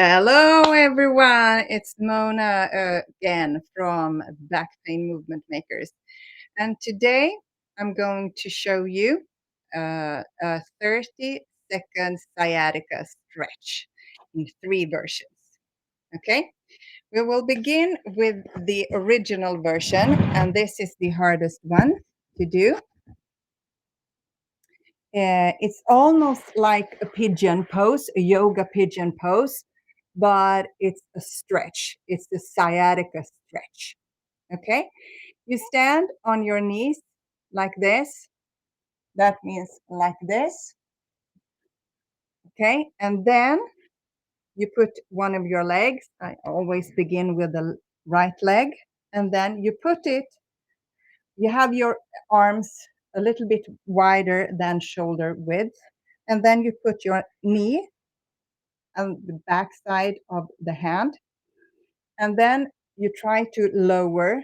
Hello, everyone. It's Mona again from Back Pain Movement Makers. And today I'm going to show you a 30-second sciatica stretch in 3 versions. Okay, we will begin with the original version, and this is the hardest one to do. It's almost like a pigeon pose, a yoga pigeon pose, but it's a stretch. It's the sciatica stretch. Okay. You stand on your knees like this. That means like this. Okay. And then you put one of your legs. I always begin with the right leg. And then you have your arms a little bit wider than shoulder width. And then you put your knee on the back side of the hand. And then you try to lower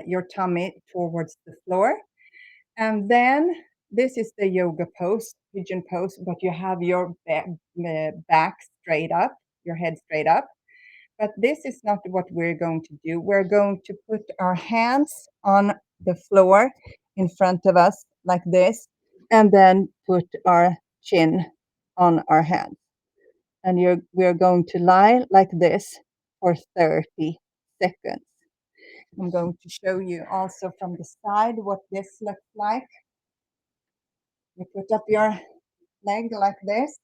your tummy towards the floor. And then this is the yoga pose, pigeon pose, but you have your back straight up, your head straight up. But this is not what we're going to do. We're going to put our hands on the floor in front of us like this, and then put our chin on our hands. And we're going to lie like this for 30 seconds. I'm going to show you also from the side what this looks like. You put up your leg like this.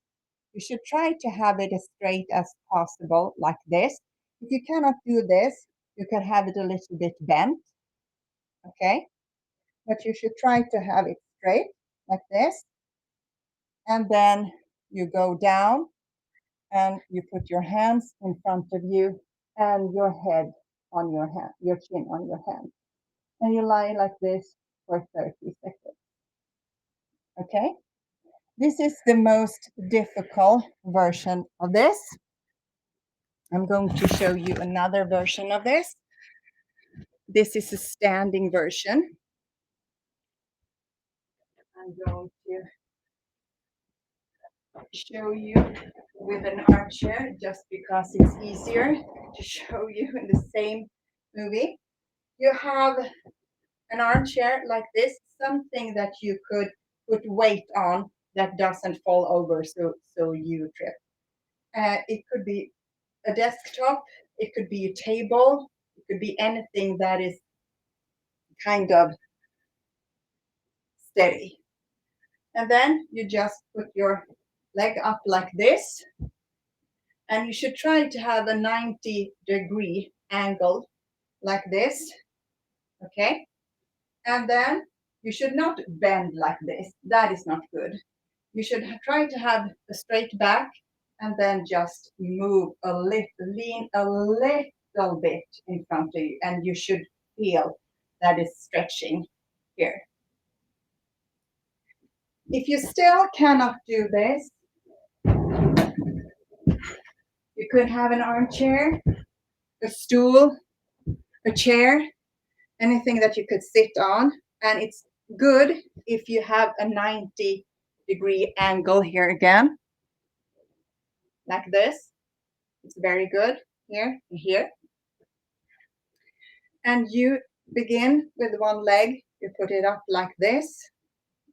You should try to have it as straight as possible, like this. If you cannot do this, you can have it a little bit bent, okay? But you should try to have it straight, like this. And then you go down and you put your hands in front of you and your head on your hand, your chin on your hand. And you lie like this for 30 seconds, okay? This is the most difficult version of this. I'm going to show you another version of this. This is a standing version. I'm going to show you with an armchair just because it's easier to show you in the same movie. You have an armchair like this, something that you could put weight on that doesn't fall over so you trip. It could be a desktop, it could be a table, it could be anything that is kind of steady. And then you just put your leg up like this, and you should try to have a 90-degree angle like this, okay? And then you should not bend like this. That is not good. You should try to have a straight back and then just move a little, lean a little bit in front of you, and you should feel that is stretching here. If you still cannot do this, you could have an armchair, a stool, a chair, anything that you could sit on. And it's good if you have a 90-degree angle here again, like this. It's very good here, here. And you begin with one leg, you put it up like this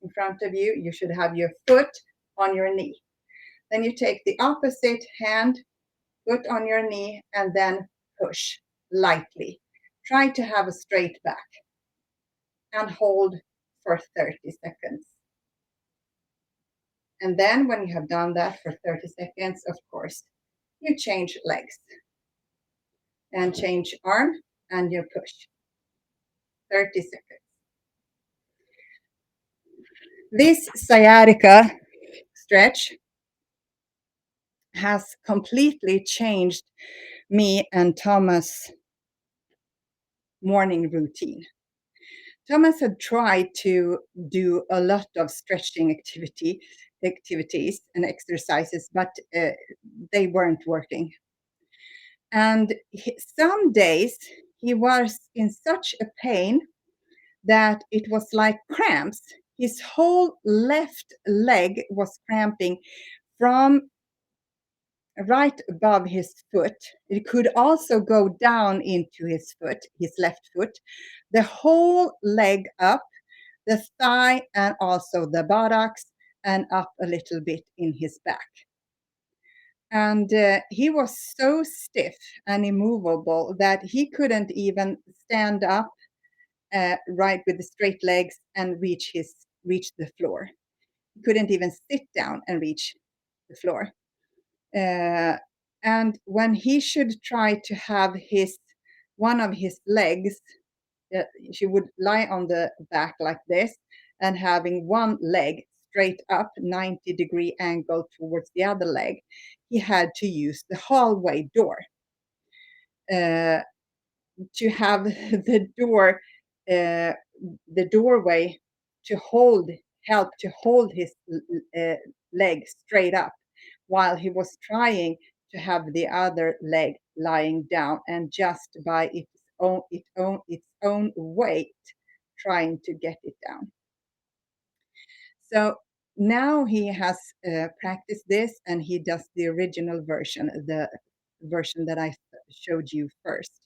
in front of you. You should have your foot on your knee. Then you take the opposite hand, put on your knee, and then push lightly. Try to have a straight back and hold for 30 seconds. And then when you have done that for 30 seconds, of course, you change legs and change arm and you push 30 seconds. This sciatica stretch has completely changed me and Tomas' morning routine. Tomas had tried to do a lot of stretching activities and exercises, but they weren't working. And some days he was in such a pain that it was like cramps. His whole left leg was cramping from right above his foot. It could also go down into his foot, his left foot, the whole leg up, the thigh, and also the buttocks, and up a little bit in his back. And he was so stiff and immovable that he couldn't even stand up right with the straight legs and reach the floor. He couldn't even sit down and reach the floor. Uh, and when he should try to have his one of his legs, she would lie on the back like this, and having one leg straight up 90-degree angle towards the other leg, he had to use the hallway door uh, to have uh, the doorway to help to hold his uh, leg straight up while he was trying to have the other leg lying down, and just by its own weight trying to get it down. So now he has practiced this, and he does the original version, the version that I showed you first.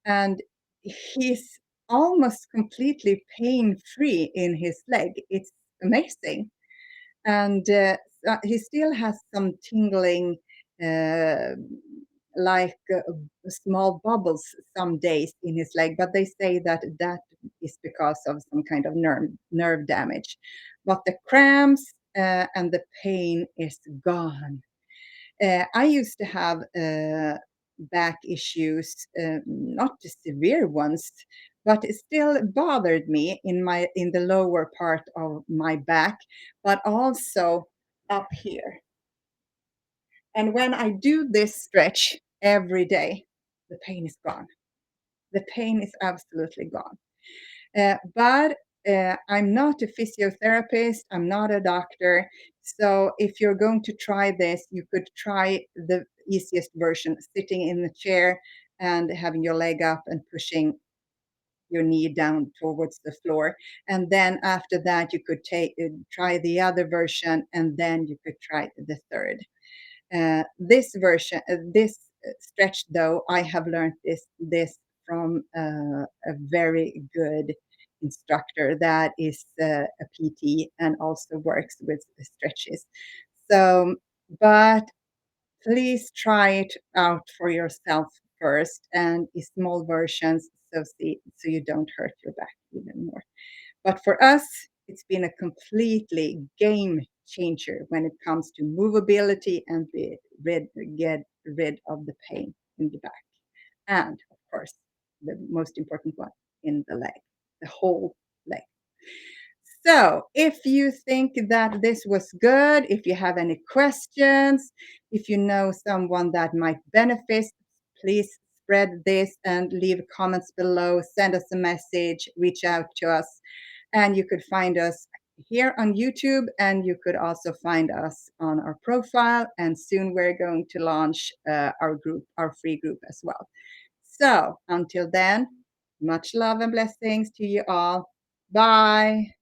And he's almost completely pain free in his leg. It's amazing. And he still has some tingling, uh, like small bubbles some days in his leg, but they say that that is because of some kind of nerve damage. But the cramps and the pain is gone. I used to have back issues, not the severe ones, but it still bothered me in the lower part of my back, but also up here. And when I do this stretch every day, the pain is gone. The pain is absolutely gone. But I'm not a physiotherapist, I'm not a doctor. So if you're going to try this, you could try the easiest version, sitting in the chair and having your leg up and pushing your knee down towards the floor. And then after that, you could try the other version, and then you could try the third. This stretch, though, I have learned this from a very good instructor that is a PT and also works with stretches. So, but please try it out for yourself first, and in small versions, so you don't hurt your back even more. But for us, it's been a completely game changer when it comes to movability and get rid of the pain in the back. And of course, the most important one, in the leg, the whole leg. So, if you think that this was good, if you have any questions, if you know someone that might benefit, please spread this and leave comments below, send us a message, reach out to us. And you could find us here on YouTube, and you could also find us on our profile. And soon we're going to launch our group, our free group as well. So, until then, much love and blessings to you all. Bye.